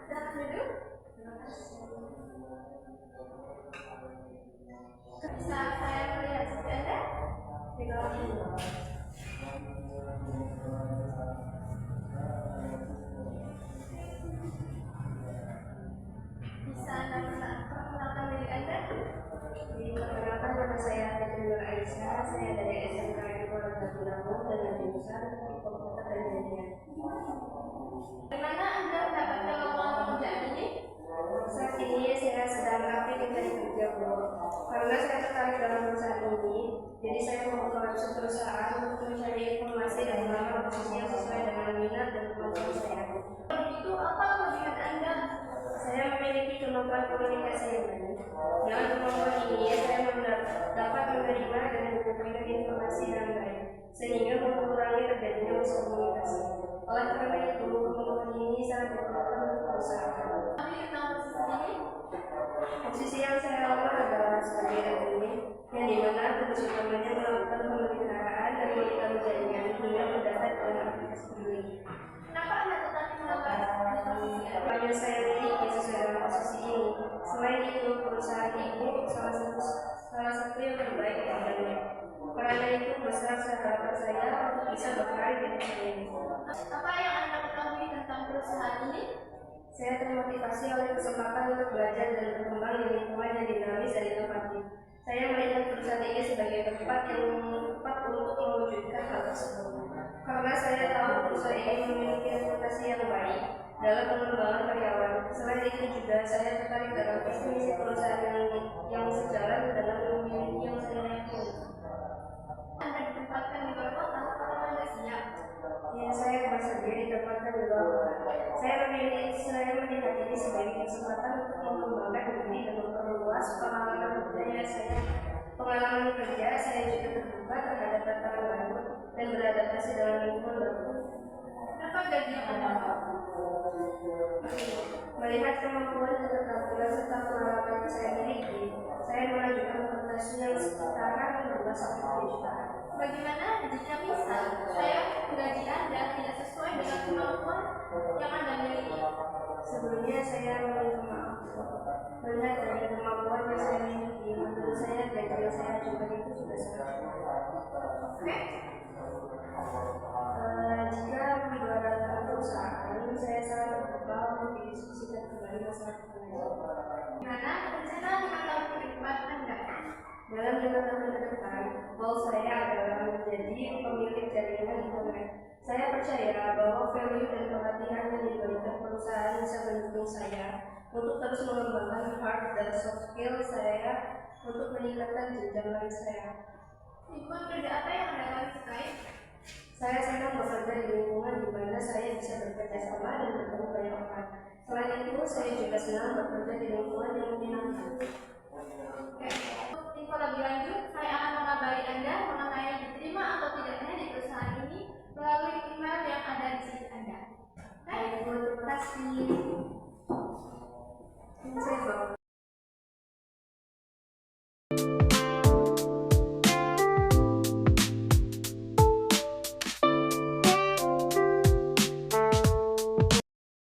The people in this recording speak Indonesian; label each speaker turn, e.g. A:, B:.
A: Silakan duduk. Terima kasih. Bisa saya melihat CV Anda? Tidak. Bisa Anda perkenalkan diri Anda?
B: Perkenalkan, nama saya Nur Aisyah. Saya dari SMK Lampung dengan jurusan Komputer dan Jaringan.
A: Bagaimana Anda mendapatkan lowongan pekerjaan ini?
B: Saat ini saya sedang aktif mencari kerja, Bu. Karena saya tertarik dalam perusahaan ini, jadi saya membuka website perusahaan untuk mencari informasi dan melamar posisi yang sesuai dengan minat dan kemampuan saya.
A: Begitu, apa kelebihan Anda?
B: Saya memiliki kemampuan komunikasi yang baik. Dengan kemampuan ini, saya dapat menerima dan menyampaikan informasi dengan baik, sehingga mengurangi terjadinya miskomunikasi. Oleh karena itu, kemampuan ini sangat diperlukan untuk perusahaan.
A: Kami tentang posisi ini?
B: Posisi yang saya lamar adalah sebagai admin, yang dimana tugas utamanya melakukan pemeliharaan dan monitoring jaringan hingga berdata dengan aplikasi peduli.
A: Kenapa Anda tertarik melamar di posisi Anda?
B: Hanya saya miliki sesuai dengan posisi ini. Selain itu, perusahaan ini salah satu yang terbaik di bidangnya. Karena itu besar harapan saya untuk bisa berkarir di perusahaan ini.
A: Apa yang Anda ketahui tentang perusahaan ini?
B: Saya termotivasi oleh kesempatan untuk belajar dan berkembang di lingkungan yang dinamis dan inovatif. Saya melihat perusahaan ini sebagai tempat yang tepat untuk mewujudkan hal tersebut. Karena saya tahu perusahaan ini memiliki reputasi yang baik dalam pengembangan karyawan. Selain itu juga saya tertarik dalam visi misi perusahaan yang sejalan dengan memiliki yang saya yakini.
A: Anda ditempatkan di luar kota, apakah Anda siap?
B: Ya, saya bersedia ditempatkan di luar kota. Saya melihat ini sebagai kesempatan untuk mengembangkan diri dan memperluas pengalaman kerja saya juga terbuka terhadap tantangan baru dan beradaptasi dalam lingkungan baru.
A: Kenapa gaji yang Anda mau?
B: Melihat kemampuan dan keterampilan serta pengalaman yang saya miliki, saya mengajukan prestasi yang setara dengan 12 jutaan.
A: Bagaimana jika misal saya gaji Anda tidak sesuai dengan kemampuan yang Anda miliki?
B: Sebelumnya saya meminta maaf. Melihat dari kemampuan yang saya miliki, menurut saya gaji yang saya ajukan itu sudah sangat
A: Oke.
B: Jika mendapatkan perusahaan, saya sangat terbuka untuk didiskusikan kembali masalah pekerjaan.
A: Gimana rencana 5 tahun ke depan Anda?
B: Dalam 5 tahun ke depan, goal saya adalah menjadi pemilik jaringan internet. Saya percaya bahwa value dan pelatihan yang diberikan perusahaan bisa mendukung saya untuk terus mengembangkan hard dan soft skill saya untuk meningkatkan jenjang karir saya.
A: Lingkungan kerja apa yang Anda paling sukai?
B: Saya senang bekerja di lingkungan di mana saya bisa bekerja sama dan bertemu banyak orang. Selain itu, saya juga senang bekerja di lingkungan yang menyenangkan.